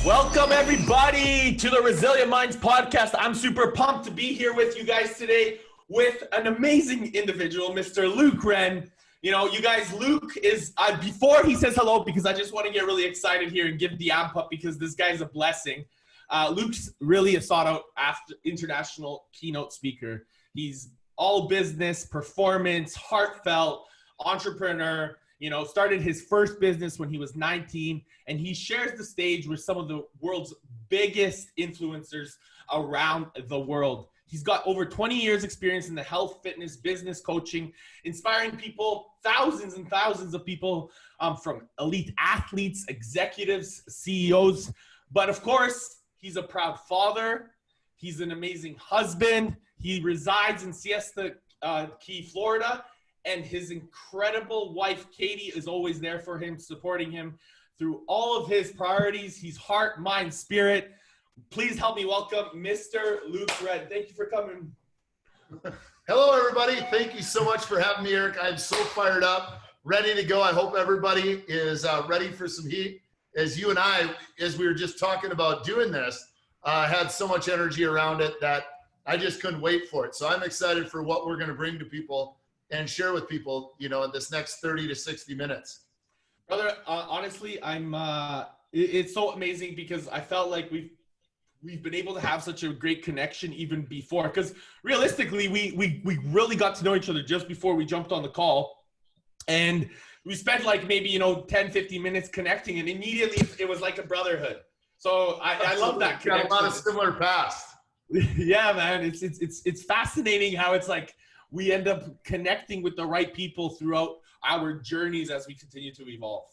Welcome everybody to the Resilient Minds podcast. I'm super pumped to be here with you guys today with an amazing individual, Mr. Luke Wren. You know, you guys, Luke is, before he says hello, because I just want to get really excited here and give the amp up because this guy's a blessing. Luke's really a sought out international keynote speaker. He's all business, performance, heartfelt, entrepreneur. You know, started his first business when he was 19, and he shares the stage with some of the world's biggest influencers around the world. He's got over 20 years experience in the health, fitness, business coaching, inspiring people, thousands and thousands of people, from elite athletes, executives, CEOs. But of course, he's a proud father. He's an amazing husband. He resides in Siesta Key, Florida. And his incredible wife, Katie, is always there for him, supporting him through all of his priorities. He's heart, mind, spirit. Please help me welcome Mr. Luke Wren. Thank you for coming. Hello, everybody. Thank you so much for having me, Eric. I'm so fired up, ready to go. I hope everybody is ready for some heat. As you and I, as we were just talking about doing this, had so much energy around it that I just couldn't wait for it. So I'm excited for what we're going to bring to people and share with people, you know, in this next 30 to 60 minutes. Brother, honestly, it's so amazing because I felt like we've been able to have such a great connection even before, because realistically, we really got to know each other just before we jumped on the call. And we spent like maybe, 10, 15 minutes connecting, and immediately it was like a brotherhood. So I love that connection. Got a lot of similar past. Yeah, man. It's fascinating how it's like, we end up connecting with the right people throughout our journeys as we continue to evolve.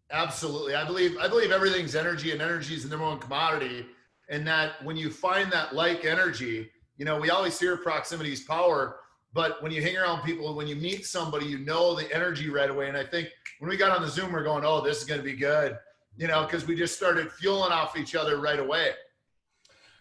Absolutely. I believe everything's energy, and energy is the number one commodity. And that when you find that like energy, we always hear proximity is power, but when you hang around people, when you meet somebody, you know the energy right away. And I think when we got on the Zoom, we're going, oh, this is going to be good, because we just started fueling off each other right away.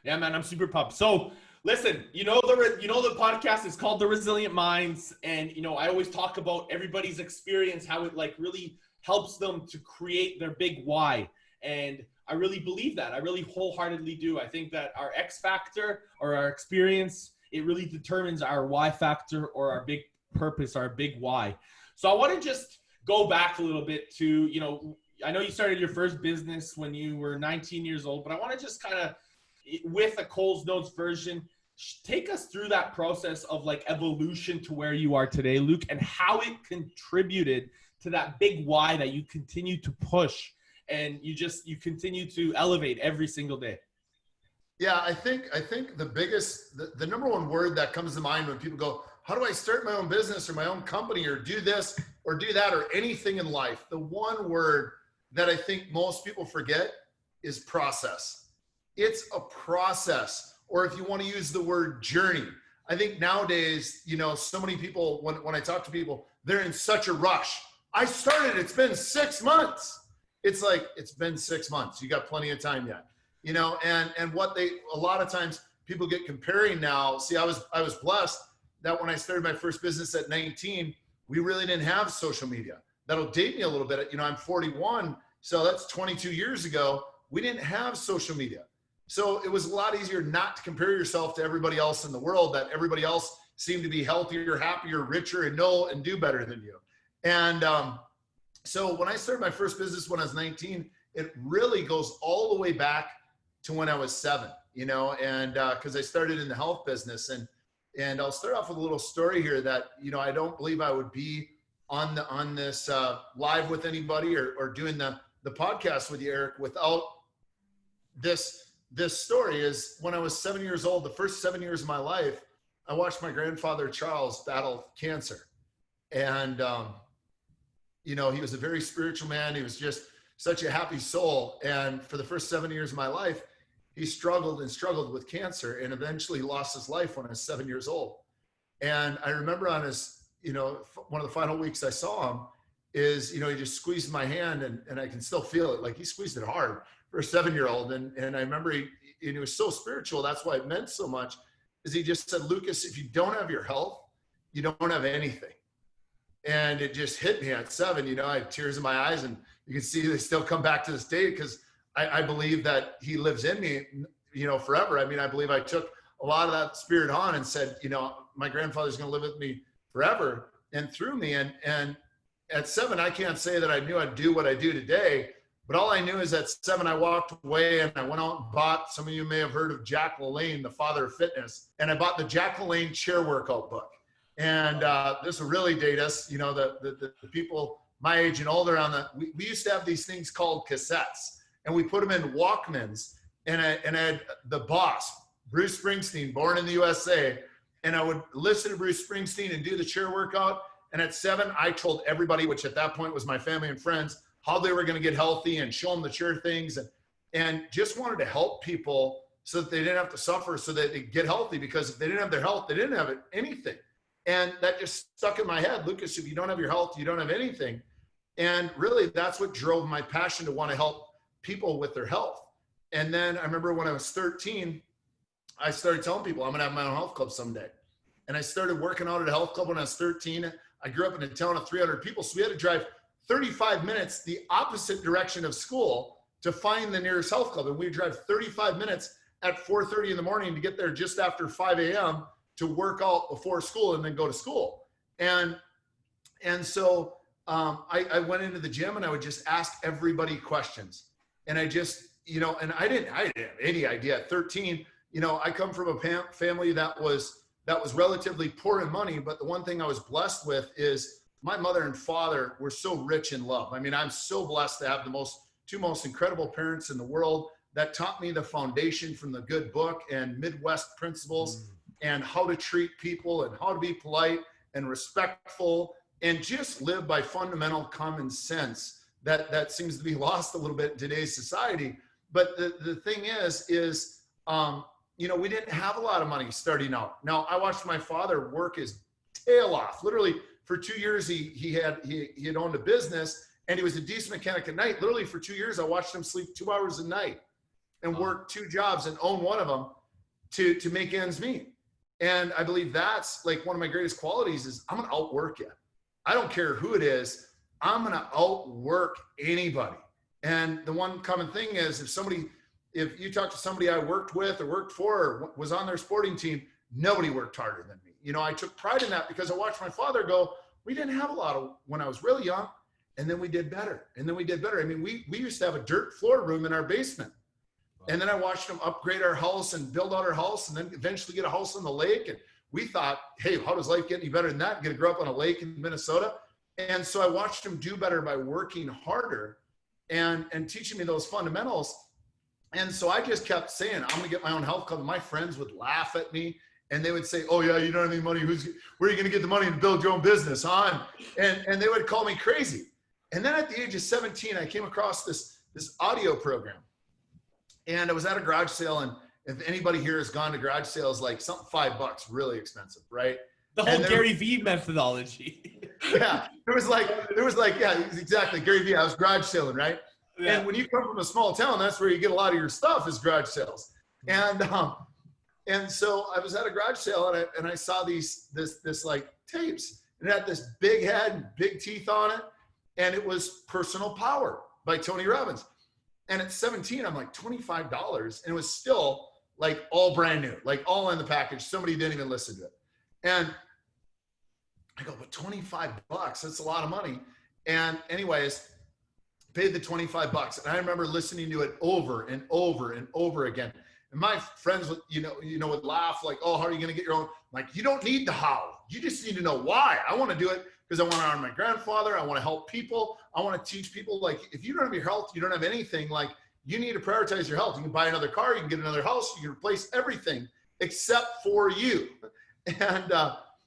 Yeah, man, I'm super pumped. So, listen, the podcast is called The Resilient Minds, and I always talk about everybody's experience, how it like really helps them to create their big why. And I really believe that. I really wholeheartedly do. I think that our X factor or our experience, it really determines our Y factor or our big purpose, our big why. So I want to just go back a little bit to, I know you started your first business when you were 19 years old, but I want to just kind of, with a Coles Notes version, take us through that process of like evolution to where you are today, Luke, and how it contributed to that big why that you continue to push and you continue to elevate every single day. Yeah, I think the number one word that comes to mind when people go, how do I start my own business or my own company or do this or do that or anything in life? The one word that I think most people forget is process. It's a process, or if you want to use the word journey. I think nowadays, so many people, when I talk to people, they're in such a rush. I started, it's been 6 months. It's like, it's been 6 months. You got plenty of time yet, and a lot of times people get comparing now. See, I was blessed that when I started my first business at 19, we really didn't have social media. That'll date me a little bit. I'm 41. So that's 22 years ago. We didn't have social media. So it was a lot easier not to compare yourself to everybody else in the world, that everybody else seemed to be healthier, happier, richer, and know and do better than you. And so when I started my first business when I was 19, it really goes all the way back to when I was 7, and because I started in the health business. And I'll start off with a little story here that, I don't believe I would be on this live with anybody or doing the podcast with you, Eric, without this story. Is when I was 7 years old, the first 7 years of my life, I watched my grandfather, Charles, battle cancer. And, he was a very spiritual man. He was just such a happy soul. And for the first 7 years of my life, he struggled with cancer and eventually lost his life when I was 7 years old. And I remember on his, one of the final weeks I saw him is, he just squeezed my hand and I can still feel it. Like he squeezed it hard for a 7-year-old. And I remember he was so spiritual. That's why it meant so much, is he just said, Lucas, if you don't have your health, you don't have anything. And it just hit me at 7, I had tears in my eyes, and you can see they still come back to this day because I believe that he lives in me, forever. I mean, I believe I took a lot of that spirit on and said, my grandfather's going to live with me forever and through me. And at 7, I can't say that I knew I'd do what I do today, but all I knew is at 7, I walked away and I went out and bought, some of you may have heard of Jack LaLanne, the father of fitness. And I bought the Jack LaLanne chair workout book. And this will really date us, the people my age and older we used to have these things called cassettes, and we put them in Walkmans, and I had the boss, Bruce Springsteen, born in the USA, and I would listen to Bruce Springsteen and do the chair workout. And at 7, I told everybody, which at that point was my family and friends, how they were going to get healthy and show them the chair things, and just wanted to help people so that they didn't have to suffer, so that they get healthy, because if they didn't have their health, they didn't have anything. And that just stuck in my head. Lucas, if you don't have your health, you don't have anything. And really, that's what drove my passion to want to help people with their health. And then I remember when I was 13, I started telling people I'm going to have my own health club someday. And I started working out at a health club when I was 13. I grew up in a town of 300 people. So we had to drive 35 minutes the opposite direction of school to find the nearest health club. And we drive 35 minutes at 4:30 in the morning to get there just after 5 a.m. to work out before school and then go to school. And so I went into the gym and I would just ask everybody questions. And I just, and I didn't have any idea at 13. I come from a family that was relatively poor in money, but the one thing I was blessed with is my mother and father were so rich in love. I mean, I'm so blessed to have the two most incredible parents in the world that taught me the foundation from the good book and Midwest principles and how to treat people and how to be polite and respectful and just live by fundamental common sense that seems to be lost a little bit in today's society. But the thing is we didn't have a lot of money starting out. Now, I watched my father work his tail off. Literally, for 2 years, he had owned a business, and he was a diesel mechanic at night. Literally, for 2 years, I watched him sleep 2 hours a night and work 2 jobs and own one of them to make ends meet. And I believe that's like one of my greatest qualities is I'm going to outwork you. I don't care who it is. I'm going to outwork anybody. And the one common thing is if you talk to somebody I worked with or worked for or was on their sporting team, nobody worked harder than me. I took pride in that because I watched my father go, we didn't have a lot of when I was really young, and then we did better. And then we did better. I mean, we used to have a dirt floor room in our basement. And then I watched him upgrade our house and build out our house and then eventually get a house on the lake. And we thought, hey, how does life get any better than that? Get to grow up on a lake in Minnesota. And so I watched him do better by working harder and teaching me those fundamentals. And so I just kept saying, I'm going to get my own health club. And my friends would laugh at me and they would say, oh yeah, you don't have any money. Where are you going to get the money to build your own business, huh? And they would call me crazy. And then at the age of 17, I came across this audio program. And I was at a garage sale, and if anybody here has gone to garage sales, like something $5, really expensive, right? The whole Gary Vee methodology. Yeah, it was like, yeah, exactly. Gary Vee, I was garage selling, right? Yeah. And when you come from a small town, that's where you get a lot of your stuff is garage sales. And so I was at a garage sale, and I saw this like tapes, and it had this big head and big teeth on it, and it was Personal Power by Tony Robbins. And at 17, I'm like, $25. And it was still like all brand new, like all in the package. Somebody didn't even listen to it. And I go, but $25, that's a lot of money. And anyways, paid the $25. And I remember listening to it over and over and over again. And my friends would, would laugh like, oh, how are you going to get your own? I'm like, you don't need the how. You just need to know why. I want to do it because I want to honor my grandfather. I want to help people. I want to teach people, like, if you don't have your health, you don't have anything. Like, you need to prioritize your health. You can buy another car. You can get another house. You can replace everything except for you. And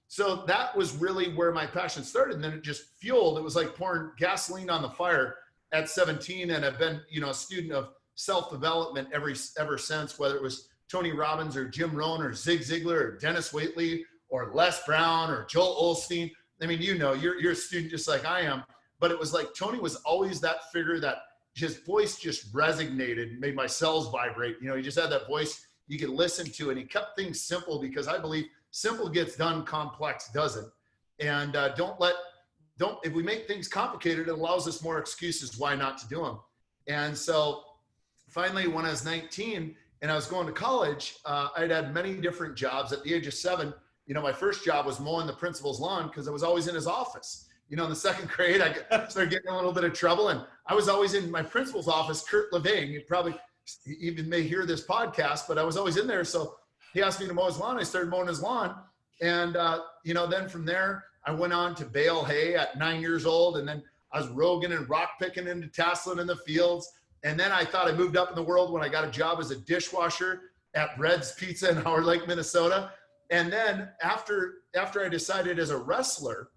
so that was really where my passion started. And then it just fueled. It was like pouring gasoline on the fire at 17. And I've been, a student of self-development ever since, whether it was Tony Robbins or Jim Rohn or Zig Ziglar or Dennis Waitley or Les Brown or Joel Osteen. I mean, you're a student just like I am, but it was like Tony was always that figure that his voice just resonated, made my cells vibrate. He just had that voice you could listen to, and he kept things simple because I believe simple gets done, complex doesn't. And if we make things complicated, it allows us more excuses why not to do them. And so finally, when I was 19 and I was going to college, I'd had many different jobs. At the age of 7, my first job was mowing the principal's lawn because I was always in his office. In the second grade, I started getting a little bit of trouble, and I was always in my principal's office, Kurt Leving. You probably even may hear this podcast, but I was always in there. So he asked me to mow his lawn. I started mowing his lawn. And, then from there, I went on to bale hay at 9 years old. And then I was roguing and rock picking and tasseling in the fields. And then I thought I moved up in the world when I got a job as a dishwasher at Bread's Pizza in Howard Lake, Minnesota. And then after I decided as a wrestler,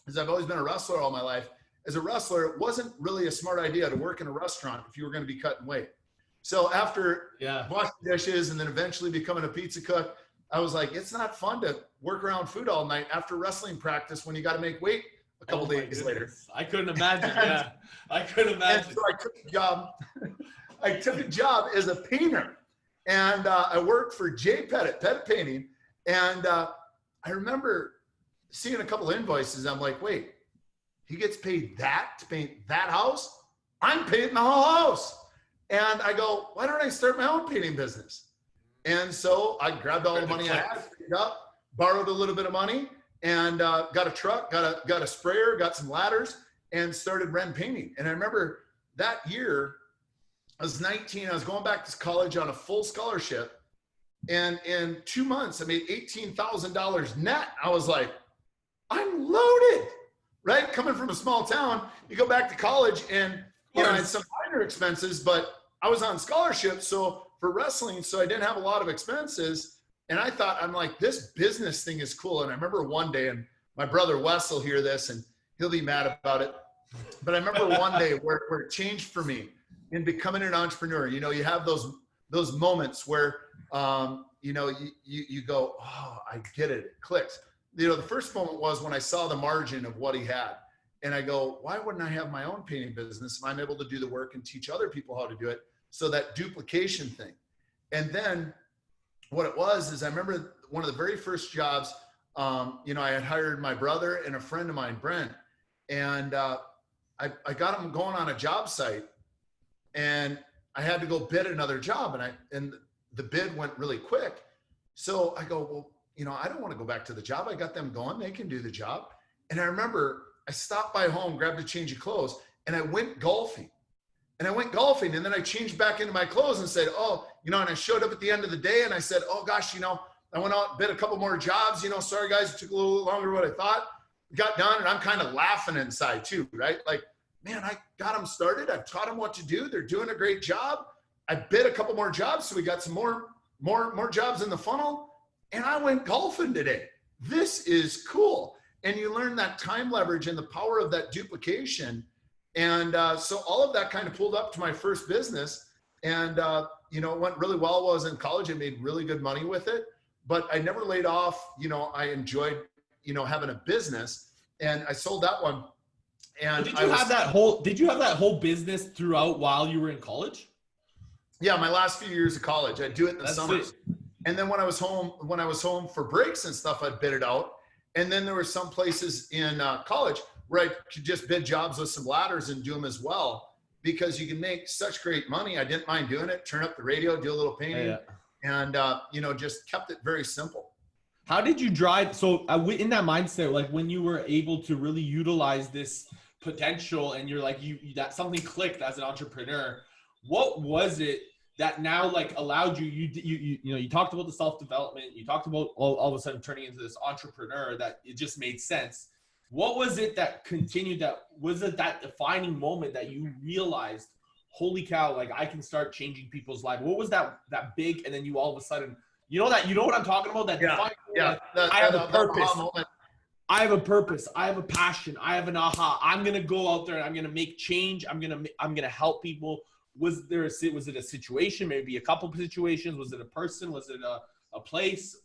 because I've always been a wrestler all my life, as a wrestler, it wasn't really a smart idea to work in a restaurant if you were going to be cutting weight. So after washing dishes and then eventually becoming a pizza cook, I was like, it's not fun to work around food all night after wrestling practice when you got to make weight a couple days later. I couldn't imagine. I couldn't imagine. And so I took a job. I took a job as a painter, and I worked for Jay Pettit Painting. And I remember seeing a couple invoices. I'm like, wait, he gets paid that to paint that house? I'm painting the whole house. And I go, why don't I start my own painting business? And so I grabbed all the money I had, picked up, borrowed a little bit of money, and got a truck, got a sprayer, got some ladders, and started Wren Painting. And I remember that year, I was 19. I was going back to college on a full scholarship. And in 2 months, I made $18,000 net. I was like, I'm loaded, right? Coming from a small town, you go back to college and, I had some minor expenses, but I was on scholarship. So for wrestling, so I didn't have a lot of expenses. And I thought, I'm like, this business thing is cool. And I remember one day, and my brother Wes will hear this and he'll be mad about it. But I remember one day where it changed for me in becoming an entrepreneur. You have those moments where, you go, oh, I get it. It clicks. The first moment was when I saw the margin of what he had. And I go, why wouldn't I have my own painting business if I'm able to do the work and teach other people how to do it? So that duplication thing. And then what it was is I remember one of the very first jobs, I had hired my brother and a friend of mine, Brent, and I got him going on a job site, and I had to go bid another job, and the bid went really quick. So I go, well, I don't want to go back to the job. I got them going. They can do the job. And I remember I stopped by home, grabbed a change of clothes, and I went golfing. And then I changed back into my clothes and said, and I showed up at the end of the day and I said, oh gosh, I went out, bid a couple more jobs, sorry guys, it took a little longer than what I thought. Got done, and I'm kind of laughing inside too, right? Like, man, I got them started. I've taught them what to do. They're doing a great job. I bid a couple more jobs, so we got some more jobs in the funnel. And I went golfing today. This is cool. And you learn that time leverage and the power of that duplication. And so all of that kind of pulled up to my first business. And, it went really well while I was in college. I made really good money with it. But I never laid off. I enjoyed, having a business. And I sold that one. And did you have that whole business throughout while you were in college? Yeah, my last few years of college. I'd do it in the summers. And then when I was home for breaks and stuff, I'd bid it out. And then there were some places in college where I could just bid jobs with some ladders and do them as well, because you can make such great money. I didn't mind doing it. Turn up the radio, do a little painting, and just kept it very simple. How did you drive? So in that mindset, like when you were able to really utilize this potential, and you're like, that something clicked as an entrepreneur. What was it that now allowed you talked about the self-development, you talked about all of a sudden turning into this entrepreneur, that it just made sense. What was it that continued, that defining moment that you realized, holy cow, I can start changing people's lives? What was that big, and then you all of a sudden, you know what I'm talking about? I have a purpose. I have a purpose. I have a passion. I have an aha. I'm going to go out there and I'm going to make change. I'm going to help people. Was it a situation, maybe a couple of situations? Was it a person? Was it a place?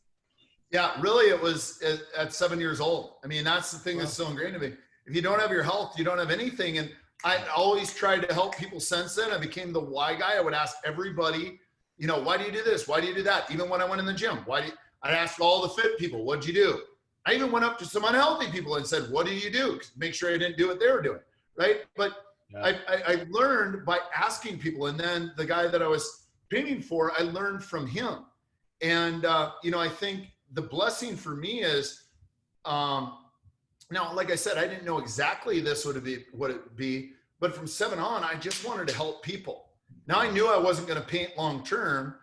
Yeah, really, it was at 7 years old. I mean, that's the thing that's so ingrained to me. If you don't have your health, you don't have anything. And I always tried to help people since then. I became the why guy. I would ask everybody, why do you do this? Why do you do that? Even when I went in the gym, I'd ask all the fit people, what'd you do? I even went up to some unhealthy people and said, what do you do? Make sure I didn't do what they were doing, right? But I learned by asking people. And then the guy that I was painting for, I learned from him. And, I think the blessing for me is, now, like I said, I didn't know exactly this would be, but from 7 on, I just wanted to help people. Now I knew I wasn't going to paint long-term,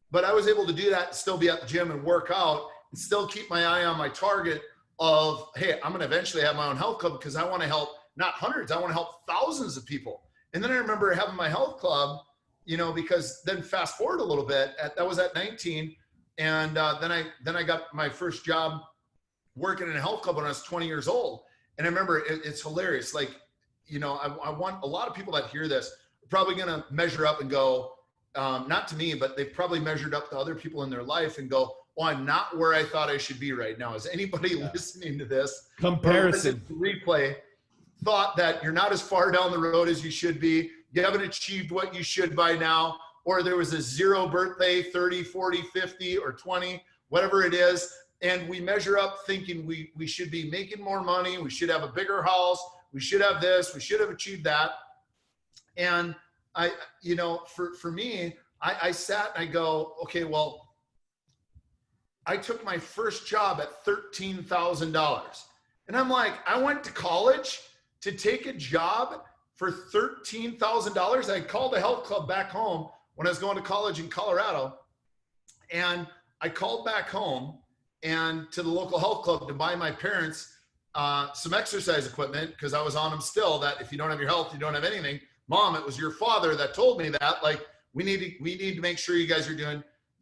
but I was able to do that and still be at the gym and work out and still keep my eye on my target of, hey, I'm going to eventually have my own health club because I want to help not hundreds, I want to help thousands of people. And then I remember having my health club, because then fast forward a little bit, that was at 19. And then I got my first job working in a health club when I was 20 years old. And I remember it's hilarious. Like, I want a lot of people that hear this are probably going to measure up and go, not to me, but they've probably measured up to other people in their life and go, well, I'm not where I thought I should be right now. Is anybody listening to this comparison replay thought that you're not as far down the road as you should be? You haven't achieved what you should by now, or there was a 0 birthday, 30, 40, 50, or 20, whatever it is. And we measure up thinking we should be making more money. We should have a bigger house. We should have this. We should have achieved that. And for me, I sat and I go, okay, well, I took my first job at $13,000. And I'm like, I went to college to take a job for $13,000. I called a health club back home when I was going to college in Colorado. And I called back home and to the local health club to buy my parents some exercise equipment, because I was on them still, that if you don't have your health, you don't have anything. Mom, it was your father that told me that, like, we need to make sure you guys are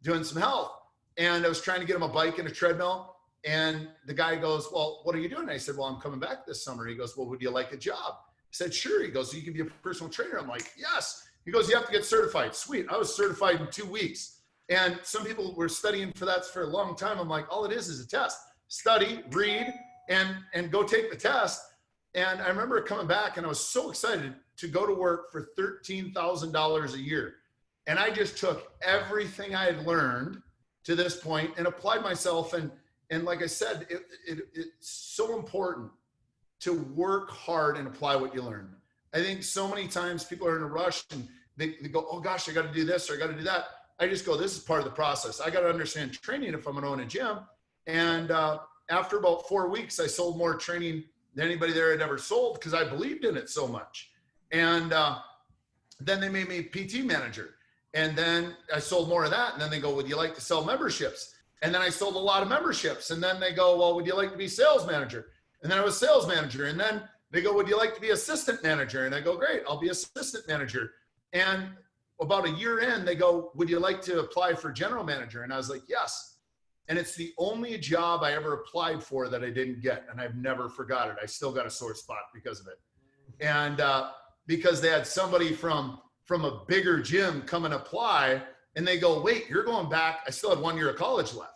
doing some health. And I was trying to get him a bike and a treadmill. And the guy goes, well, what are you doing? I said, well, I'm coming back this summer. He goes, well, would you like a job? I said, sure. He goes, so you can be a personal trainer. I'm like, yes. He goes, you have to get certified. Sweet. I was certified in 2 weeks. And some people were studying for that for a long time. I'm like, all it is a test. Study, read, and go take the test. And I remember coming back and I was so excited to go to work for $13,000 a year. And I just took everything I had learned to this point and applied myself. And like I said, it's so important to work hard and apply what you learn. I think so many times people are in a rush and they go, oh gosh, I got to do this or I got to do that. I just go, this is part of the process. I got to understand training if I'm going to own a gym. And after about 4 weeks, I sold more training than anybody there had ever sold because I believed in it so much. And then they made me PT manager. And then I sold more of that. And then they go, would you like to sell memberships? And then I sold a lot of memberships. And then they go, well, would you like to be sales manager? And then I was sales manager. And then they go, would you like to be assistant manager? And I go, great, I'll be assistant manager. And about a year in, they go, would you like to apply for general manager? And I was like, yes. And it's the only job I ever applied for that I didn't get. And I've never forgot it. I still got a sore spot because of it. And because they had somebody from a bigger gym come and apply, and they go, wait, you're going back. I still had 1 year of college left.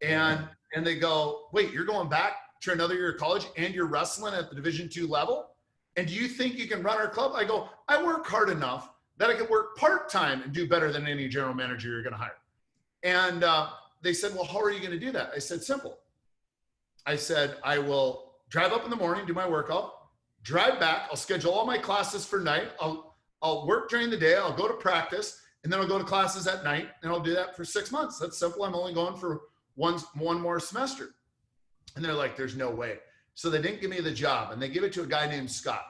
And they go, wait, you're going back to another year of college and you're wrestling at the Division II level? And do you think you can run our club? I go, I work hard enough that I could work part-time and do better than any general manager you're going to hire. And they said, well, how are you going to do that? I said, simple. I said, I will drive up in the morning, do my workout, drive back. I'll schedule all my classes for night. I'll work during the day. I'll go to practice, and then I'll go to classes at night, and I'll do that for 6 months. That's simple. I'm only going for one more semester. And they're like, there's no way. So they didn't give me the job, and they give it to a guy named Scott.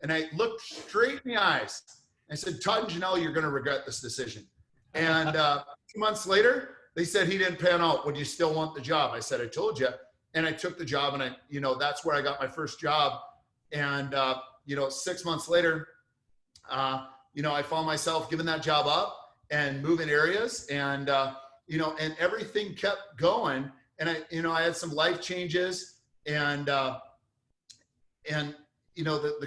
And I looked straight in the eyes. I said, Todd and Janelle, you're going to regret this decision. And 2 months later, they said he didn't pan out. Would you still want the job? I said, I told you. And I took the job, and that's where I got my first job. And 6 months later, I found myself giving that job up and moving areas, and and everything kept going. And I had some life changes, and the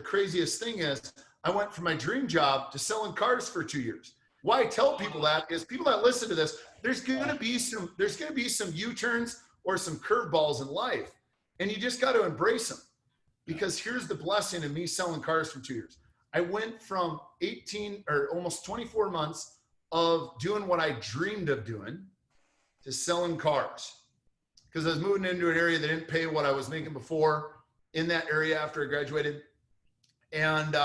craziest thing is I went from my dream job to selling cars for 2 years. Why I tell people that is people that listen to this, there's going to be some U-turns or some curveballs in life, and you just got to embrace them. Because here's the blessing of me selling cars for 2 years. I went from 18 or almost 24 months of doing what I dreamed of doing to selling cars. Because I was moving into an area that didn't pay what I was making before in that area after I graduated. And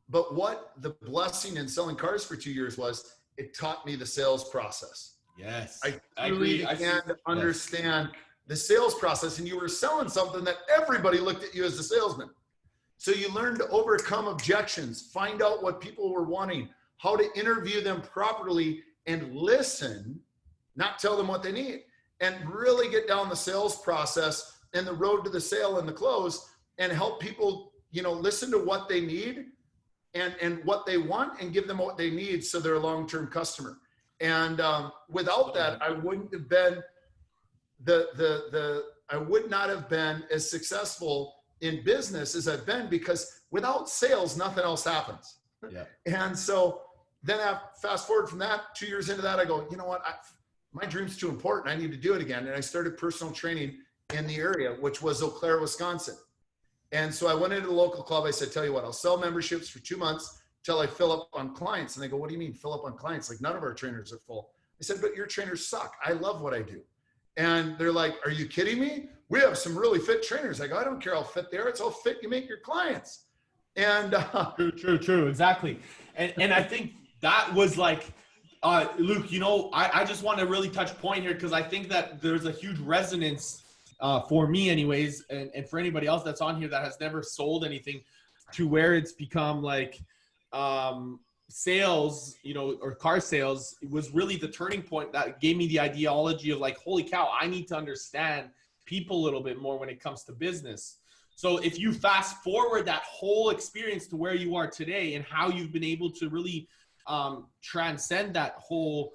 But what the blessing in selling cars for 2 years was, it taught me the sales process. Yes. I truly began to understand the sales process, and you were selling something that everybody looked at you as a salesman. So you learned to overcome objections, find out what people were wanting, how to interview them properly, and listen, not tell them what they need, and really get down the sales process and the road to the sale and the close, and help people, listen to what they need and what they want, and give them what they need so they're a long-term customer. And without that, I wouldn't have been I would not have been as successful in business as I've been, because without sales, nothing else happens. Yeah. And so then I fast forward from that, 2 years into that, I go, you know what? My dream's too important. I need to do it again. And I started personal training in the area, which was Eau Claire, Wisconsin. And so I went into the local club. I said, tell you what, I'll sell memberships for 2 months till I fill up on clients. And they go, what do you mean fill up on clients? Like, none of our trainers are full. I said, but your trainers suck. I love what I do. And they're like, are you kidding me? We have some really fit trainers. I go, I don't care how fit they are. It's how fit you make your clients. And True. Exactly. And I think that was like, Luke, I just want to really touch point here, because I think that there's a huge resonance for me anyways, and for anybody else that's on here that has never sold anything, to where it's become like sales, or car sales. It was really the turning point that gave me the ideology of like, holy cow, I need to understand people a little bit more when it comes to business. So if you fast forward that whole experience to where you are today, and how you've been able to really transcend that whole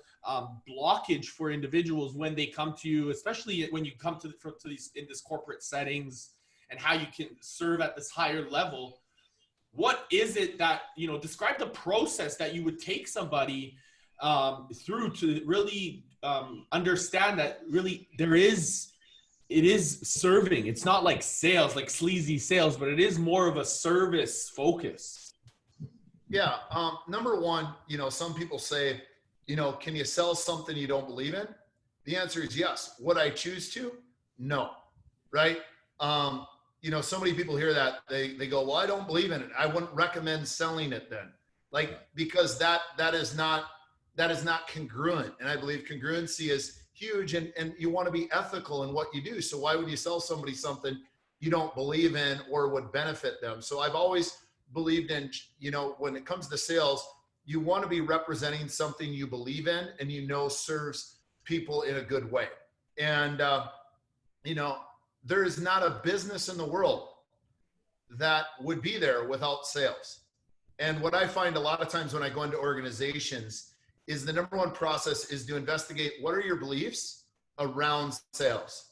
blockage for individuals when they come to you, especially when you come to these in this corporate settings, and how you can serve at this higher level. What is it that, describe the process that you would take somebody through to really understand that really it is serving. It's not like sales, like sleazy sales, but it is more of a service focus. Yeah. Number one, some people say, can you sell something you don't believe in? The answer is yes. Would I choose to? No. Right. So many people hear that they go, well, I don't believe in it. I wouldn't recommend selling it then. Because that is not congruent. And I believe congruency is huge, and you want to be ethical in what you do. So why would you sell somebody something you don't believe in or would benefit them? So I've always believed in, when it comes to sales, you want to be representing something you believe in and serves people in a good way. And there is not a business in the world that would be there without sales. And what I find a lot of times when I go into organizations is the number one process is to investigate what are your beliefs around sales.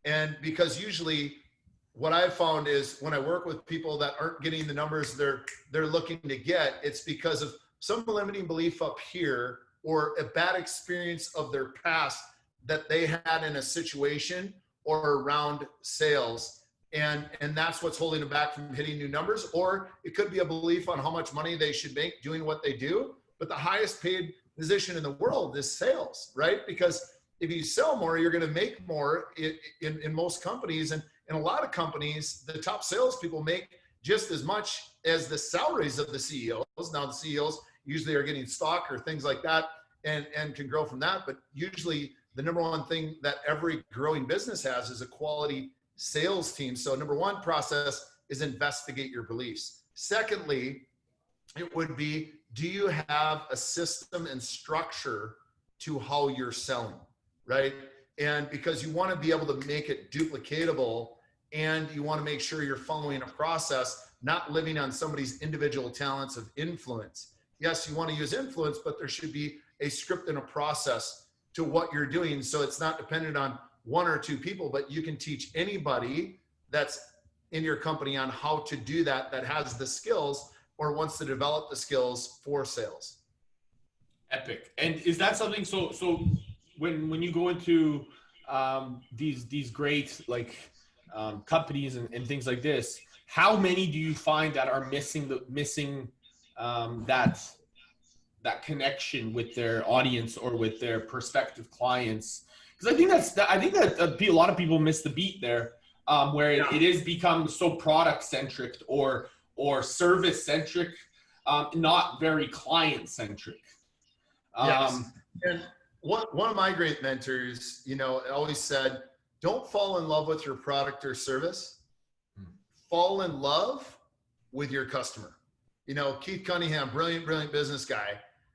And because usually what I've found is when I work with people that aren't getting the numbers they're looking to get, it's because of some limiting belief up here or a bad experience of their past that they had in a situation or around sales. And that's what's holding them back from hitting new numbers. Or it could be a belief on how much money they should make doing what they do. But the highest paid position in the world is sales, right? Because if you sell more, you're going to make more in most companies. And in a lot of companies, the top salespeople make just as much as the salaries of the CEOs. Now the CEOs usually are getting stock or things like that and can grow from that. But usually the number one thing that every growing business has is a quality sales team. So number one process is investigate your beliefs. Secondly, it would be, do you have a system and structure to how you're selling, right? And because you want to be able to make it duplicatable, and you want to make sure you're following a process, not living on somebody's individual talents of influence. Yes, you want to use influence, but there should be a script and a process to what you're doing. So it's not dependent on one or two people, but you can teach anybody that's in your company on how to do that has the skills or wants to develop the skills for sales. Epic. And is that something, so when you go into these great companies and things like this, how many do you find that are missing that connection with their audience or with their prospective clients? Because I think that a lot of people miss the beat there, where it is become so product centric or service centric, not very client centric. Yes. And one of my great mentors, always said, don't fall in love with your product or service. Fall in love with your customer. Keith Cunningham, brilliant business guy,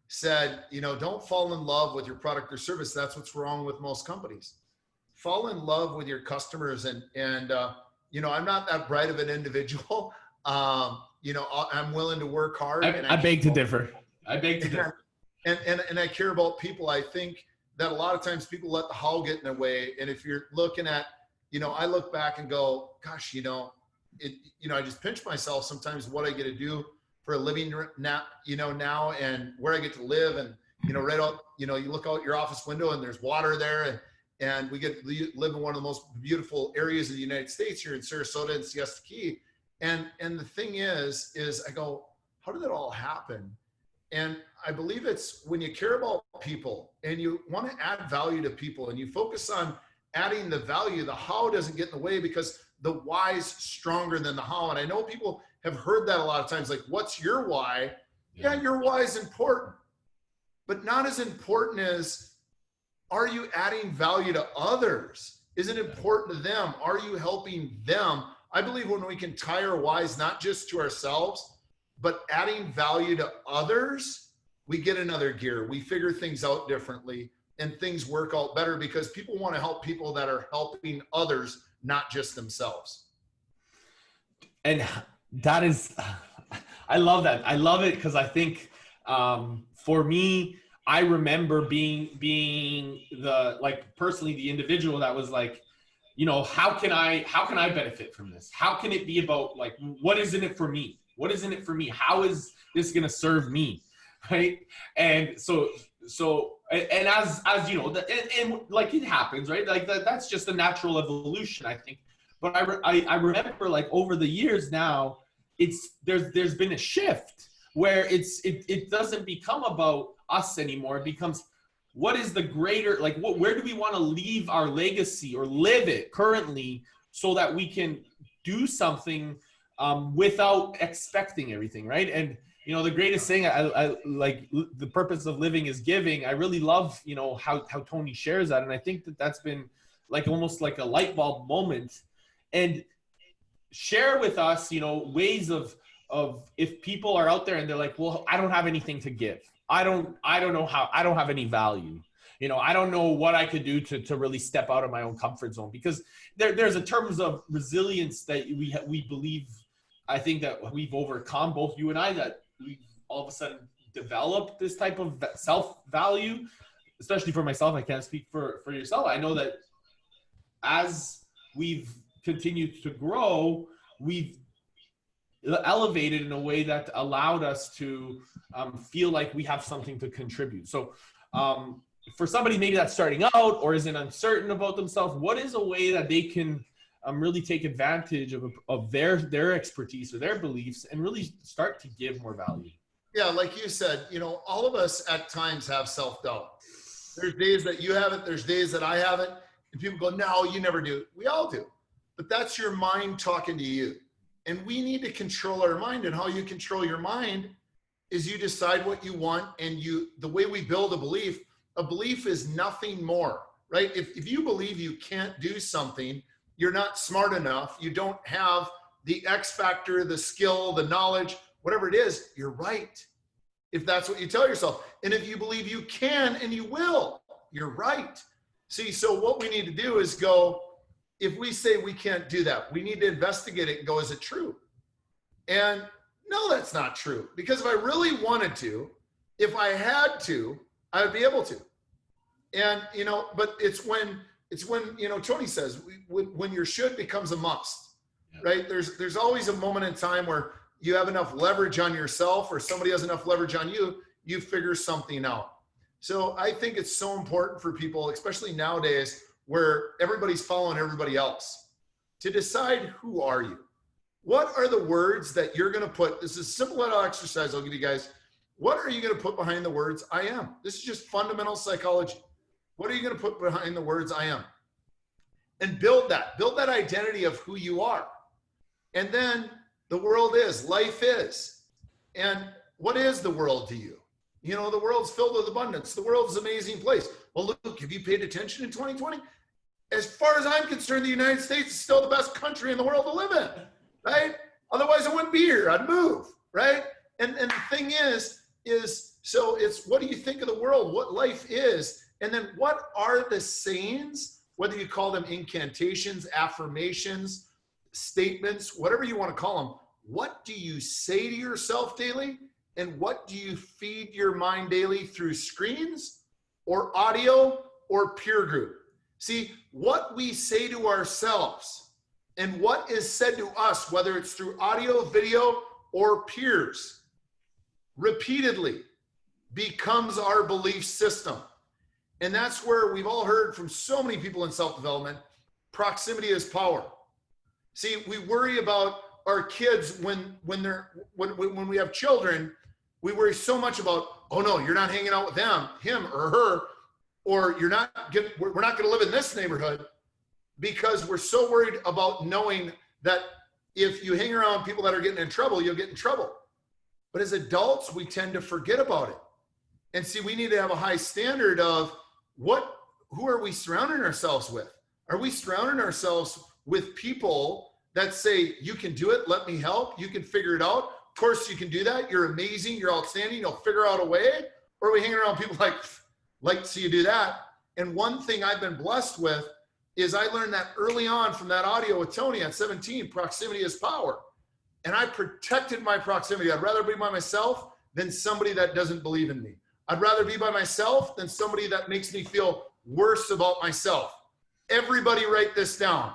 said, don't fall in love with your product or service. That's what's wrong with most companies. Fall in love with your customers. And I'm not that bright of an individual. I'm willing to work hard. I beg to differ. And I care about people. I think that a lot of times people let the how get in their way. And if you're looking at, I look back and go, gosh, I just pinch myself sometimes what I get to do for a living now, and where I get to live. And, right out, you look out your office window and there's water there, and we get to live in one of the most beautiful areas of the United States here in Sarasota and Siesta Key. And the thing is I go, how did that all happen? And I believe it's when you care about people and you want to add value to people and you focus on adding the value, the how doesn't get in the way because the why's stronger than the how. And I know people have heard that a lot of times, like, what's your why? Yeah, your why is important, but not as important as, are you adding value to others? Is it important to them? Are you helping them? I believe when we can tie our whys, not just to ourselves, but adding value to others, we get another gear. We figure things out differently and things work out better because people want to help people that are helping others, not just themselves. And that is, I love that. I love it because I think for me, I remember being personally the individual that was like, how can I benefit from this? How can it be about, like, what is in it for me? What is in it for me? How is this going to serve me? Right. And so, and as you know, and like it happens, right? Like that's just a natural evolution, I think. But I remember, like, over the years now, there's been a shift where it doesn't become about us anymore. It becomes, what is the greater, like, where do we want to leave our legacy or live it currently so that we can do something without expecting everything, right? And the greatest thing, I like, the purpose of living is giving. I really love how Tony shares that, and I think that's been like almost like a light bulb moment. And share with us ways of if people are out there and they're like, well, I don't have anything to give. I don't know how, I don't have any value. I don't know what I could do to really step out of my own comfort zone, because there's a terms of resilience that we believe, I think, that we've overcome, both you and I, that we've all of a sudden developed this type of self-value, especially for myself. I can't speak for yourself. I know that as we've continued to grow, we've elevated in a way that allowed us to feel like we have something to contribute. So for somebody maybe that's starting out or isn't uncertain about themselves, what is a way that they can really take advantage of their expertise or their beliefs and really start to give more value? Yeah, like you said, all of us at times have self-doubt. There's days that you have it, there's days that I have it, and people go, no, you never do. We all do. But that's your mind talking to you. And we need to control our mind. And how you control your mind is you decide what you want, and the way we build a belief is nothing more, right? If you believe you can't do something, you're not smart enough, you don't have the X factor, the skill, the knowledge, whatever it is, you're right. If that's what you tell yourself. And if you believe you can and you will, you're right. See, so what we need to do is go, if we say we can't do that, we need to investigate it and go, is it true? And no, that's not true. Because if I really wanted to, if I had to, I would be able to. And, but it's when, Tony says, when your should becomes a must, right? There's always a moment in time where you have enough leverage on yourself or somebody has enough leverage on you, you figure something out. So I think it's so important for people, especially nowadays, where everybody's following everybody else, to decide, who are you? What are the words that you're going to put? This is a simple little exercise I'll give you guys. What are you going to put behind the words I am? This is just fundamental psychology. What are you going to put behind the words I am? And build that identity of who you are. And then the world is, life is. And what is the world to you? You know, the world's filled with abundance. The world's an amazing place. Well, Luke, have you paid attention in 2020? As far as I'm concerned, the United States is still the best country in the world to live in, right? Otherwise I wouldn't be here, I'd move, right? And the thing is, so it's what do you think of the world, what life is, and then what are the sayings, whether you call them incantations, affirmations, statements, whatever you want to call them, what do you say to yourself daily? And what do you feed your mind daily through screens or audio or peer group? See, what we say to ourselves and what is said to us, whether it's through audio, video, or peers, repeatedly becomes our belief system. And that's where we've all heard from so many people in self-development, proximity is power. See, we worry about our kids when we have children, we worry so much about, oh no, you're not hanging out with them, him or her, or we're not going to live in this neighborhood, because we're so worried about knowing that if you hang around people that are getting in trouble, you'll get in trouble. But as adults, we tend to forget about it. And see, we need to have a high standard of who are we surrounding ourselves with? Are we surrounding ourselves with people that say, you can do it, let me help, you can figure it out? Of course you can do that, you're amazing, you're outstanding, you'll figure out a way? Or are we hanging around people like to see you do that? And one thing I've been blessed with is I learned that early on from that audio with Tony at 17, proximity is power. And I protected my proximity. I'd rather be by myself than somebody that doesn't believe in me. I'd rather be by myself than somebody that makes me feel worse about myself. Everybody write this down.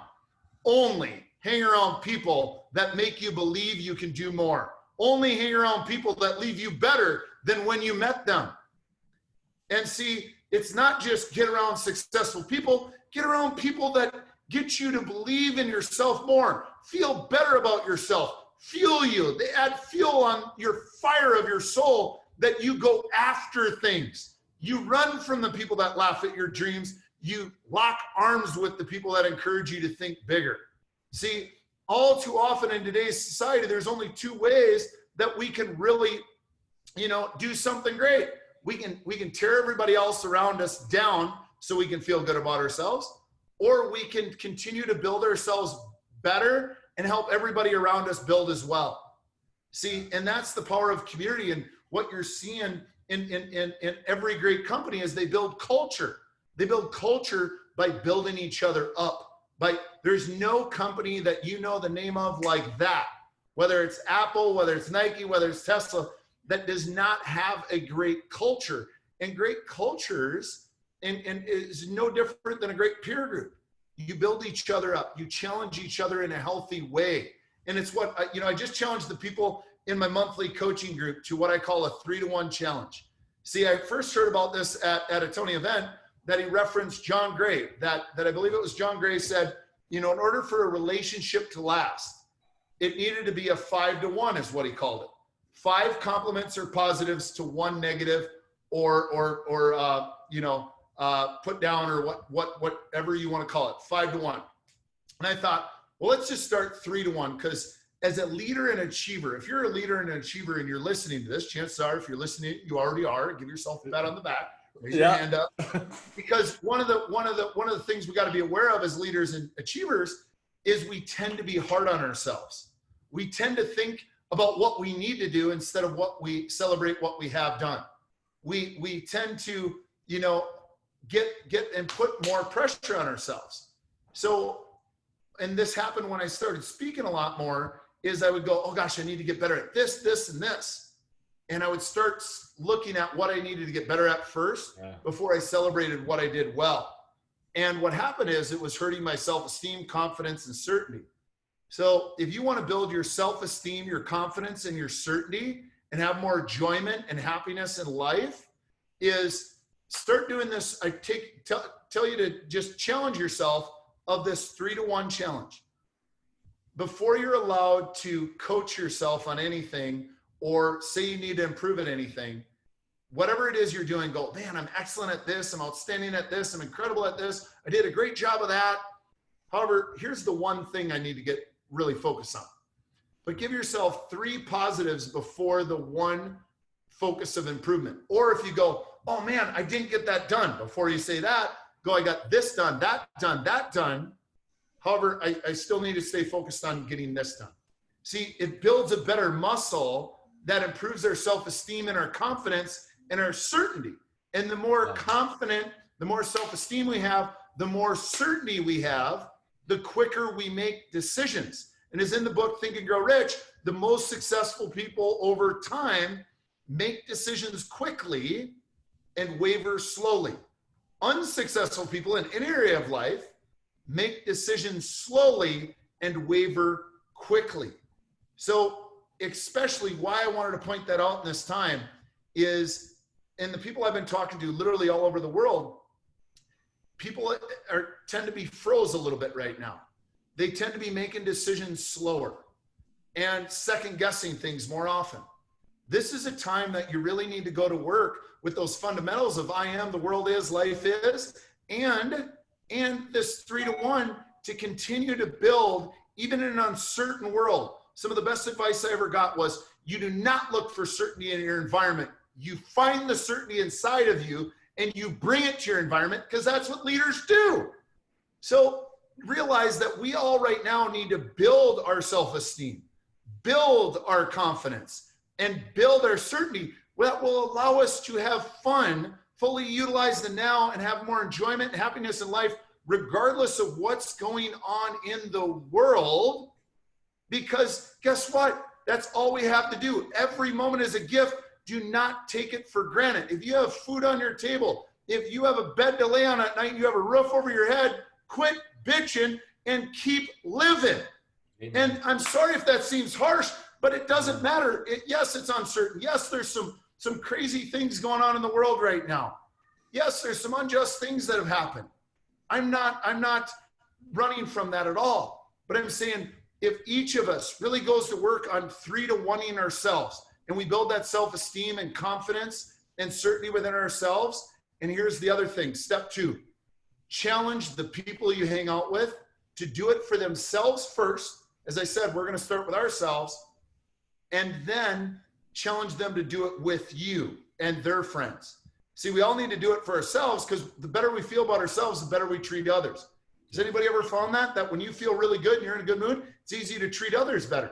Only hang around people that make you believe you can do more. Only hang around people that leave you better than when you met them. And see, it's not just get around successful people, get around people that get you to believe in yourself more, feel better about yourself, fuel you. They add fuel on your fire of your soul that you go after things. You run from the people that laugh at your dreams. You lock arms with the people that encourage you to think bigger. See, all too often in today's society, there's only two ways that we can really, do something great. We can tear everybody else around us down so we can feel good about ourselves, or we can continue to build ourselves better and help everybody around us build as well. See, and that's the power of community, and what you're seeing in every great company is they build culture. They build culture by building each other up. There's no company that you know the name of like that, whether it's Apple, whether it's Nike, whether it's Tesla, that does not have a great culture. And great cultures and is no different than a great peer group. You build each other up. You challenge each other in a healthy way. And it's what, I just challenged the people in my monthly coaching group to what I call a 3-to-1 challenge. See, I first heard about this at a Tony event that he referenced John Gray, that I believe it was John Gray said, in order for a relationship to last, it needed to be a 5-to-1 is what he called it. 5 compliments or positives to 1 negative or put down or whatever you want to call it, 5-to-1. And I thought, well, let's just start 3-to-1, because as a leader and achiever, if you're a leader and an achiever and you're listening to this, chances are if you're listening, you already are. Give yourself a pat on the back. Raise your hand up. Because one of the things we got to be aware of as leaders and achievers is we tend to be hard on ourselves. We tend to think about what we need to do instead of what we celebrate what we have done. We tend to, get and put more pressure on ourselves. So, and this happened when I started speaking a lot more, is I would go, oh gosh, I need to get better at this, this, and this. And I would start looking at what I needed to get better at first before I celebrated what I did well. And what happened is it was hurting my self-esteem, confidence, and certainty. So if you want to build your self-esteem, your confidence, and your certainty and have more enjoyment and happiness in life, is start doing this. I tell you to just challenge yourself of this 3-to-1 challenge. Before you're allowed to coach yourself on anything or say you need to improve at anything, whatever it is you're doing, go, man, I'm excellent at this. I'm outstanding at this. I'm incredible at this. I did a great job of that. However, here's the one thing I need to get really focused on. But give yourself 3 positives before the 1 focus of improvement. Or if you go, oh man, I didn't get that done. Before you say that, go, I got this done, that done, that done. However, I still need to stay focused on getting this done. See, it builds a better muscle that improves our self-esteem and our confidence and our certainty. And the more confident, the more self-esteem we have, the more certainty we have, the quicker we make decisions. And as in the book, Think and Grow Rich, the most successful people over time make decisions quickly and waver slowly. Unsuccessful people in any area of life make decisions slowly and waver quickly. So especially why I wanted to point that out in this time is, and the people I've been talking to literally all over the world, people tend to be froze a little bit right now. They tend to be making decisions slower and second guessing things more often. This is a time that you really need to go to work with those fundamentals of I am, the world is, life is, and this 3-to-1 to continue to build even in an uncertain world. Some of the best advice I ever got was, you do not look for certainty in your environment. You find the certainty inside of you and you bring it to your environment, because that's what leaders do. So realize that we all right now need to build our self-esteem, build our confidence, and build our certainty that will allow us to have fun, fully utilize the now, and have more enjoyment and happiness in life, regardless of what's going on in the world. Because guess what? That's all we have to do. Every moment is a gift. Do not take it for granted. If you have food on your table, if you have a bed to lay on at night, you have a roof over your head, quit bitching and keep living. Amen. And I'm sorry if that seems harsh, but it doesn't matter. Yes, it's uncertain. Yes, there's some crazy things going on in the world right now. Yes, there's some unjust things that have happened. I'm not running from that at all. But I'm saying, if each of us really goes to work on 3-to-1ing ourselves, and we build that self-esteem and confidence and certainty within ourselves. And here's the other thing, step 2, challenge the people you hang out with to do it for themselves first. As I said, we're going to start with ourselves, and then challenge them to do it with you and their friends. See, we all need to do it for ourselves, because the better we feel about ourselves, the better we treat others. Has anybody ever found that when you feel really good and you're in a good mood, it's easy to treat others better?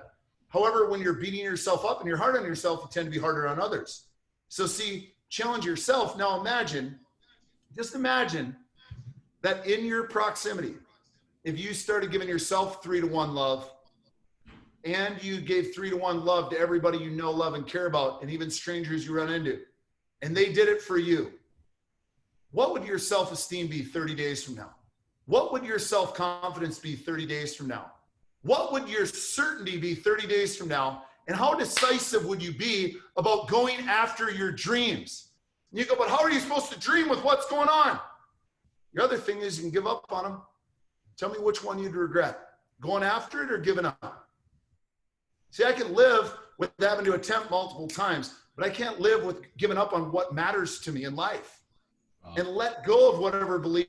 However, when you're beating yourself up and you're hard on yourself, you tend to be harder on others. So see, challenge yourself. Now just imagine that in your proximity, if you started giving yourself 3-to-1 love, and you gave 3-to-1 love to everybody you know, love, and care about, and even strangers you run into, and they did it for you, what would your self-esteem be 30 days from now? What would your self-confidence be 30 days from now? What would your certainty be 30 days from now? And how decisive would you be about going after your dreams? And you go, but how are you supposed to dream with what's going on? The other thing is, you can give up on them. Tell me which one you'd regret, going after it or giving up. See, I can live with having to attempt multiple times, but I can't live with giving up on what matters to me in life. Wow. And let go of whatever belief.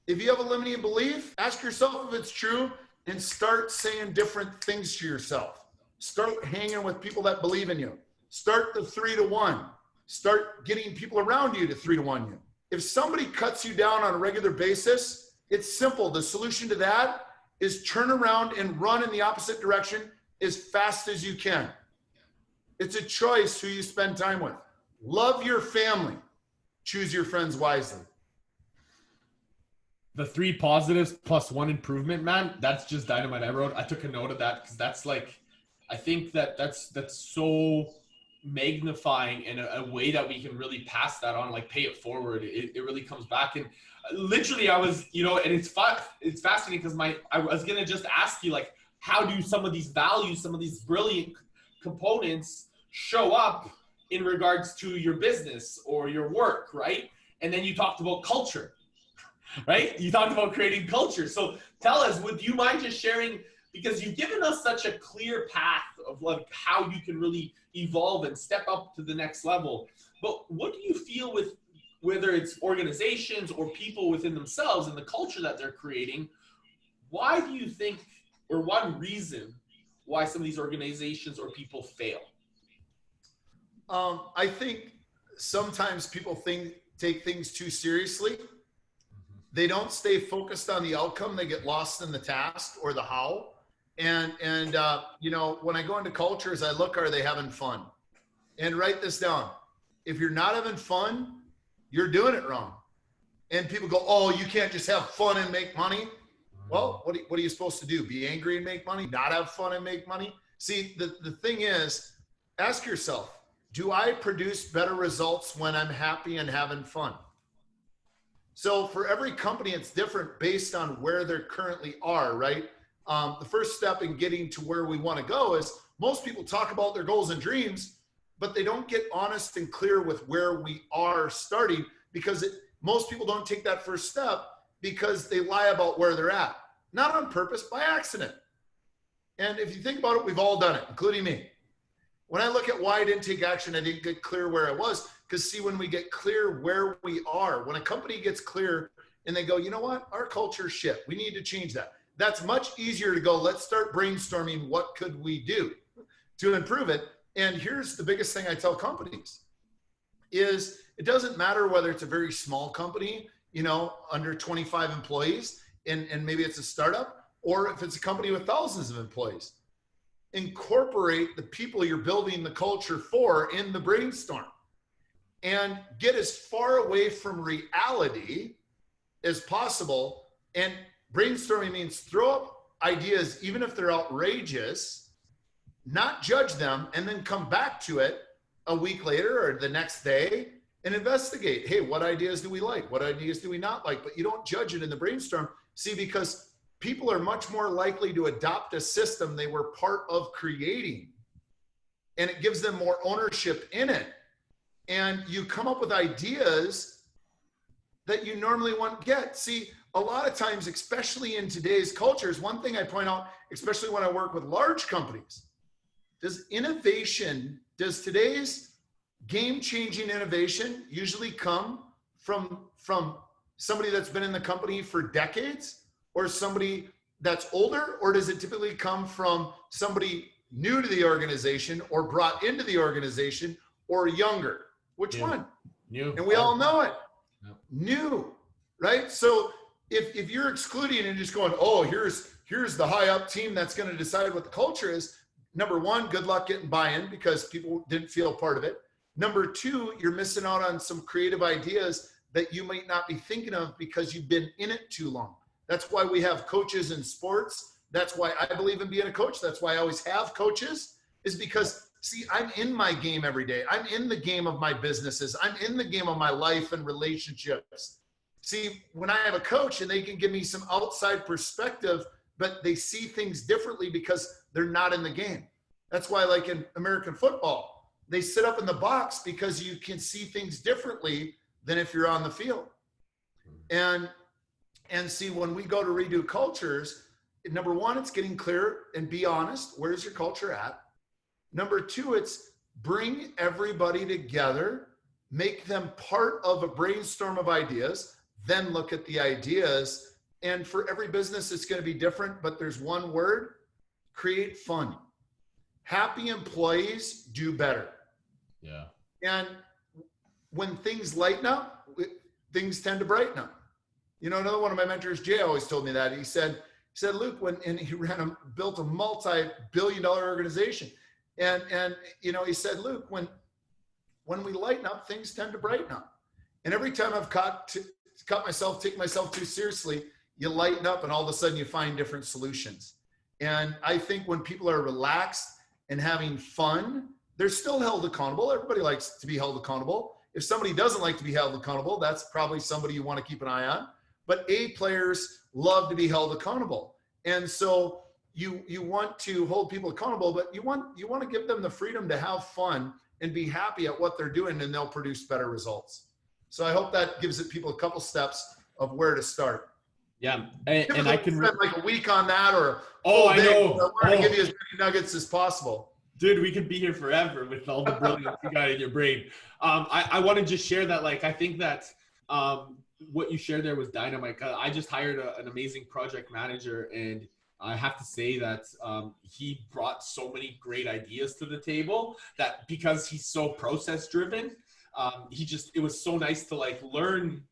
If you have a limiting belief, ask yourself if it's true, and start saying different things to yourself. Start hanging with people that believe in you. Start the 3-to-1. Start getting people around you to 3-to-1 you. If somebody cuts you down on a regular basis, it's simple. The solution to that is turn around and run in the opposite direction as fast as you can. It's a choice who you spend time with. Love your family. Choose your friends wisely. The 3 positives plus 1 improvement, man, that's just dynamite. I took a note of that, because that's like, I think that's so magnifying in a way that we can really pass that on, like pay it forward. It really comes back. And literally I was, and it's fascinating, because I was going to just ask you, like, how do some of these values, some of these brilliant components show up in regards to your business or your work, right? And then you talked about culture. Right? You talked about creating culture. So tell us, would you mind just sharing, because you've given us such a clear path of like how you can really evolve and step up to the next level. But what do you feel with, whether it's organizations or people within themselves and the culture that they're creating, why do you think, or one reason why some of these organizations or people fail? I think sometimes people take things too seriously. They don't stay focused on the outcome. They get lost in the task or the how. And you know, when I go into cultures, I look, are they having fun? And write this down. If you're not having fun, you're doing it wrong. And people go, oh, you can't just have fun and make money. Well, what are you supposed to do? Be angry and make money? Not have fun and make money? See, the thing is, ask yourself, do I produce better results when I'm happy and having fun? So for every company, it's different based on where they currently are, right? The first step in getting to where we want to go is most people talk about their goals and dreams, but they don't get honest and clear with where we are starting because most people don't take that first step because they lie about where they're at, not on purpose, by accident. And if you think about it, we've all done it, including me. When I look at why I didn't take action, I didn't get clear where I was. Because see, when we get clear where we are, when a company gets clear and they go, you know what, our culture is shit, we need to change that. That's much easier to go, let's start brainstorming what could we do to improve it. And here's the biggest thing I tell companies is it doesn't matter whether it's a very small company, you know, under 25 employees, and maybe it's a startup, or if it's a company with thousands of employees. Incorporate the people you're building the culture for in the brainstorm and get as far away from reality as possible. And brainstorming means throw up ideas, even if they're outrageous, not judge them, and then come back to it a week later or the next day and investigate. Hey, what ideas do we like? What ideas do we not like? But you don't judge it in the brainstorm. See, because people are much more likely to adopt a system they were part of creating, and it gives them more ownership in it. And you come up with ideas that you normally wouldn't get. See, a lot of times, especially in today's cultures, one thing I point out, especially when I work with large companies, does today's game-changing innovation usually come from somebody that's been in the company for decades, or somebody that's older, or does it typically come from somebody new to the organization or brought into the organization or younger? Which one? New. And we all know it. Yep. New, right? So if you're excluding and just going, oh, here's the high up team that's going to decide what the culture is, number one, good luck getting buy-in because people didn't feel part of it. Number two, you're missing out on some creative ideas that you might not be thinking of because you've been in it too long. That's why we have coaches in sports. That's why I believe in being a coach. That's why I always have coaches, is because, see, I'm in my game every day. I'm in the game of my businesses. I'm in the game of my life and relationships. See, when I have a coach and they can give me some outside perspective, but they see things differently because they're not in the game. That's why, like in American football, they sit up in the box because you can see things differently than if you're on the field. And see, when we go to redo cultures, number one, it's getting clear and be honest. Where's your culture at? Number two, it's bring everybody together, make them part of a brainstorm of ideas, then look at the ideas. And for every business, it's going to be different, but there's one word: create fun. Happy employees do better. Yeah. And when things lighten up, things tend to brighten up. You know, another one of my mentors, Jay, always told me that. He said, Luke, and he built a multi-billion-dollar organization. And you know, he said, Luke, when we lighten up, things tend to brighten up. And every time I've taken myself too seriously, you lighten up and all of a sudden you find different solutions. And I think when people are relaxed and having fun, they're still held accountable. Everybody likes to be held accountable. If somebody doesn't like to be held accountable, that's probably somebody you want to keep an eye on. But A players love to be held accountable. And so you want to hold people accountable, but you want to give them the freedom to have fun and be happy at what they're doing, and they'll produce better results. So I hope that gives people a couple steps of where to start. Yeah, and I can spend like a week on that, or I know. I want to give you as many nuggets as possible. Dude, we could be here forever with all the brilliance you got in your brain. I want to just share that, like, I think that what you shared there was dynamite. I just hired an amazing project manager, and I have to say that he brought so many great ideas to the table that because he's so process driven, it was so nice to like learn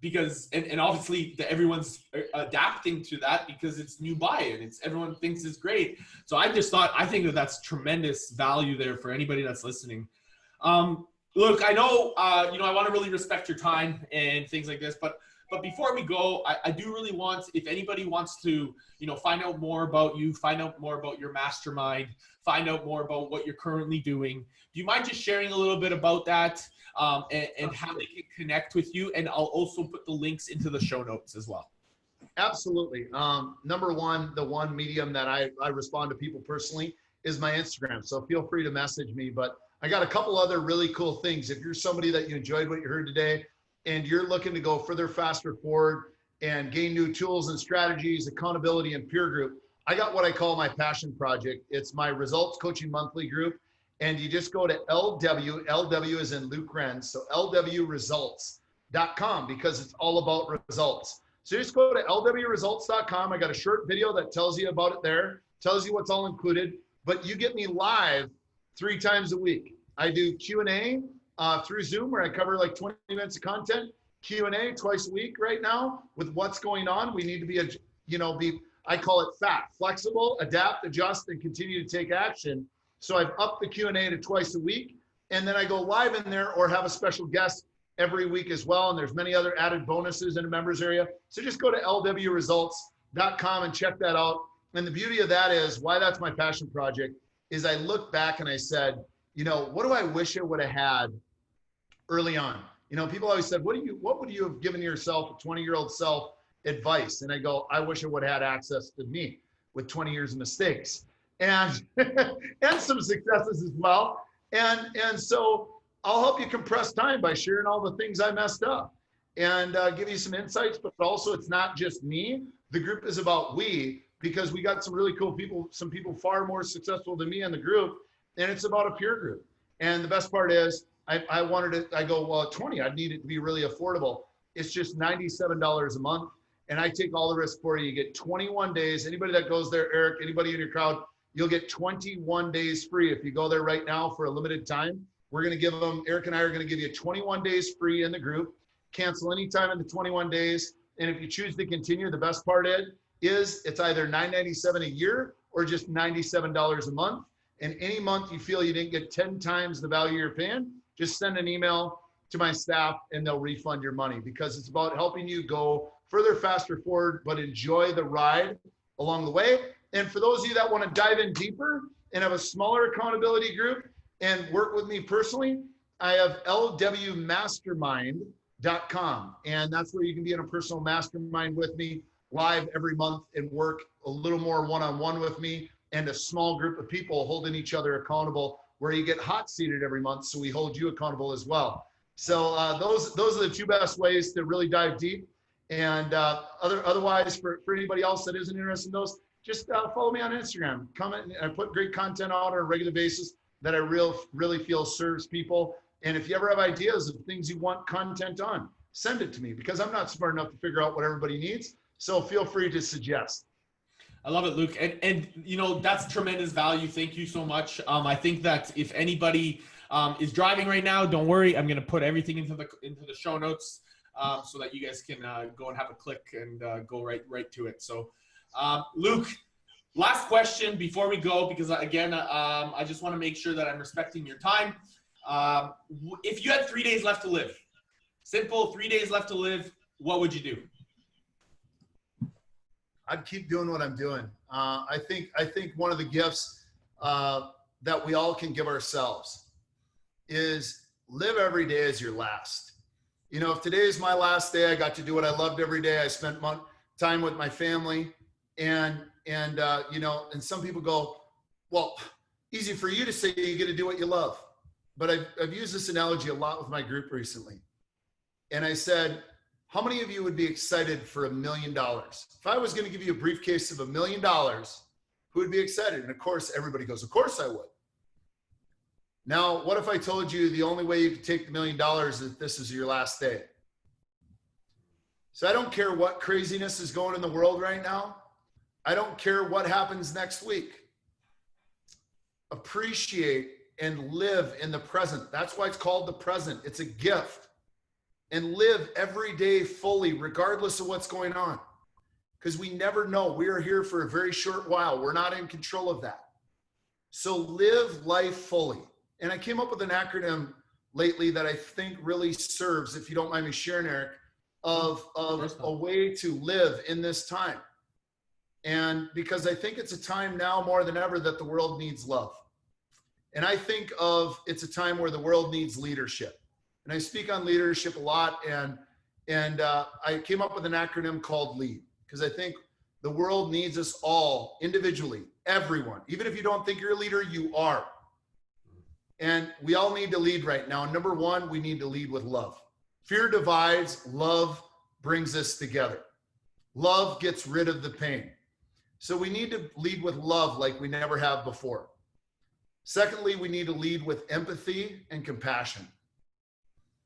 because, and obviously everyone's adapting to that because it's new buy-in. It's everyone thinks it's great. So I think that that's tremendous value there for anybody that's listening. Look, I know, I want to really respect your time and things like this, but before we go, I do really want, if anybody wants to, find out more about you, find out more about your mastermind, find out more about what you're currently doing. Do you mind just sharing a little bit about that and how they can connect with you? And I'll also put the links into the show notes as well. Absolutely. Number one, the one medium that I respond to people personally is my Instagram. So feel free to message me, but I got a couple other really cool things. If you're somebody that you enjoyed what you heard today and you're looking to go further, faster forward and gain new tools and strategies, accountability and peer group, I got what I call my passion project. It's my Results Coaching Monthly group. And you just go to LW is in Luke Wren, so lwresults.com because it's all about results. So just go to lwresults.com. I got a short video that tells you about it there, tells you what's all included, but you get me live 3 times a week. I do Q&A through Zoom where I cover like 20 minutes of content, Q&A twice a week right now with what's going on. We need to be, I call it FAT, flexible, adapt, adjust, and continue to take action. So I've upped the Q&A to twice a week, and then I go live in there or have a special guest every week as well. And there's many other added bonuses in the members area. So just go to lwresults.com and check that out. And the beauty of that is why that's my passion project is I look back and I said, what do I wish I would have had early on? People always said, what would you have given yourself, a 20-year-old self, advice? And I go, I wish I would have had access to me with 20 years of mistakes and and some successes as well. And so I'll help you compress time by sharing all the things I messed up and give you some insights, but also it's not just me. The group is about we, because we got some really cool people, some people far more successful than me in the group, and it's about a peer group. And the best part is I wanted it, I go, well, 20, I'd need it to be really affordable. It's just $97 a month. And I take all the risk for you. You get 21 days. Anybody that goes there, Eric, anybody in your crowd, you'll get 21 days free. If you go there right now for a limited time, we're going to give them, Eric and I are going to give you 21 days free in the group. Cancel anytime in the 21 days. And if you choose to continue, the best part is it's either $9.97 a year or just $97 a month. And any month you feel you didn't get 10 times the value you're paying, just send an email to my staff and they'll refund your money, because it's about helping you go further, faster, forward, but enjoy the ride along the way. And for those of you that want to dive in deeper and have a smaller accountability group and work with me personally, I have lwmastermind.com. And that's where you can be in a personal mastermind with me live every month and work a little more one-on-one with me and a small group of people holding each other accountable, where you get hot seated every month. So we hold you accountable as well. So those are the 2 best ways to really dive deep. And otherwise, for anybody else that isn't interested in those, just follow me on Instagram. Comment. I put great content out on a regular basis that I really feel serves people. And if you ever have ideas of things you want content on, send it to me, because I'm not smart enough to figure out what everybody needs. So feel free to suggest. I love it, Luke. And that's tremendous value. Thank you so much. I think that if anybody is driving right now, don't worry. I'm going to put everything into the show notes so that you guys can go and have a click and go right to it. So Luke, last question before we go, because again, I just want to make sure that I'm respecting your time. If you had 3 days left to live, simple 3 days left to live, what would you do? I'd keep doing what I'm doing. I think one of the gifts that we all can give ourselves is live every day as your last. If today is my last day, I got to do what I loved every day. I spent time with my family, and some people go, well, easy for you to say you get to do what you love. But I've used this analogy a lot with my group recently. And I said, how many of you would be excited for $1 million? If I was going to give you a briefcase of $1 million, who would be excited? And of course, everybody goes, of course I would. Now, what if I told you the only way you could take the $1 million is if this is your last day? So I don't care what craziness is going in the world right now. I don't care what happens next week. Appreciate and live in the present. That's why it's called the present. It's a gift. And live every day fully, regardless of what's going on. Because we never know. We are here for a very short while. We're not in control of that. So live life fully. And I came up with an acronym lately that I think really serves, if you don't mind me sharing, Eric, of a way to live in this time. And because I think it's a time now more than ever that the world needs love. And I think it's a time where the world needs leadership. And I speak on leadership a lot, and I came up with an acronym called LEAD, because I think the world needs us all individually, everyone. Even if you don't think you're a leader, you are. And we all need to lead right now. Number one, we need to lead with love. Fear divides, love brings us together. Love gets rid of the pain. So we need to lead with love like we never have before. Secondly, we need to lead with empathy and compassion.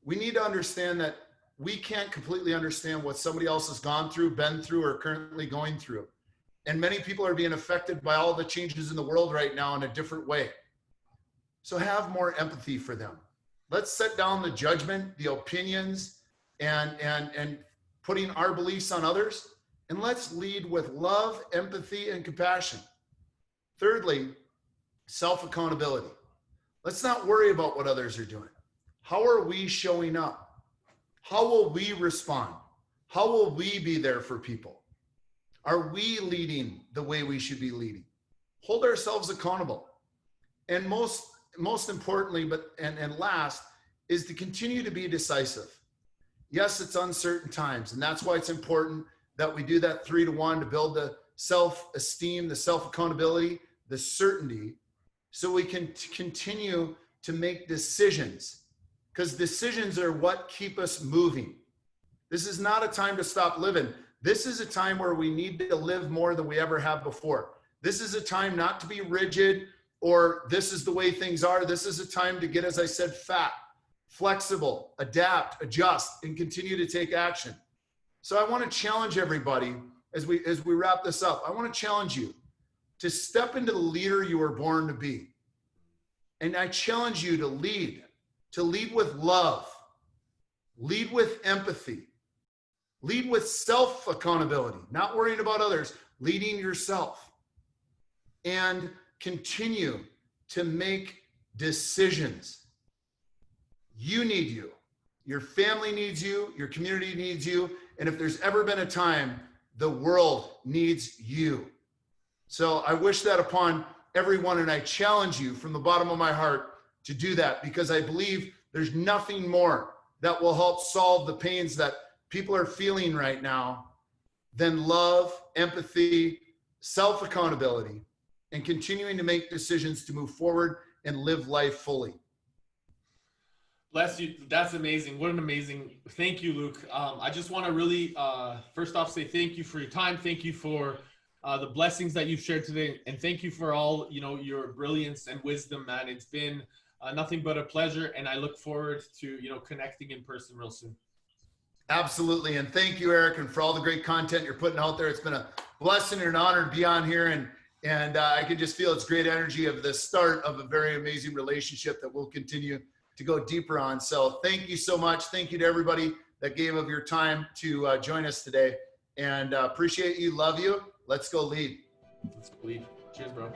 We need to understand that we can't completely understand what somebody else has gone through, been through, or currently going through. And many people are being affected by all the changes in the world right now in a different way. So have more empathy for them. Let's set down the judgment, the opinions, and putting our beliefs on others. And let's lead with love, empathy, and compassion. Thirdly, self-accountability. Let's not worry about what others are doing. How are we showing up? How will we respond? How will we be there for people? Are we leading the way we should be leading? Hold ourselves accountable. And most importantly, and last, is to continue to be decisive. Yes, it's uncertain times, and that's why it's important that we do that 3-to-1 to build the self-esteem, the self-accountability, the certainty, so we can continue to make decisions, because decisions are what keep us moving. This is not a time to stop living. This is a time where we need to live more than we ever have before. This is a time not to be rigid or this is the way things are. This is a time to get, as I said, fat, flexible, adapt, adjust, and continue to take action. So I want to challenge everybody as we wrap this up. I want to challenge you to step into the leader you were born to be. And I challenge you to lead with love, lead with empathy, lead with self-accountability, not worrying about others, leading yourself, and continue to make decisions. You need you. Your family needs you. Your community needs you. And if there's ever been a time, the world needs you. So I wish that upon everyone, and I challenge you from the bottom of my heart to do that, because I believe there's nothing more that will help solve the pains that people are feeling right now than love, empathy, self-accountability, and continuing to make decisions to move forward and live life fully. Bless you. That's amazing. What an amazing, thank you, Luke. I just want to really, first off, say thank you for your time. Thank you for the blessings that you've shared today. And thank you for all, your brilliance and wisdom, man. It's been nothing but a pleasure. And I look forward to, connecting in person real soon. Absolutely. And thank you, Eric, and for all the great content you're putting out there. It's been a blessing and an honor to be on here. And I can just feel it's great energy of the start of a very amazing relationship that we'll continue to go deeper on. So thank you so much. Thank you to everybody that gave of your time to join us today, and appreciate you. Love you. Let's go lead. Let's go lead. Cheers, bro.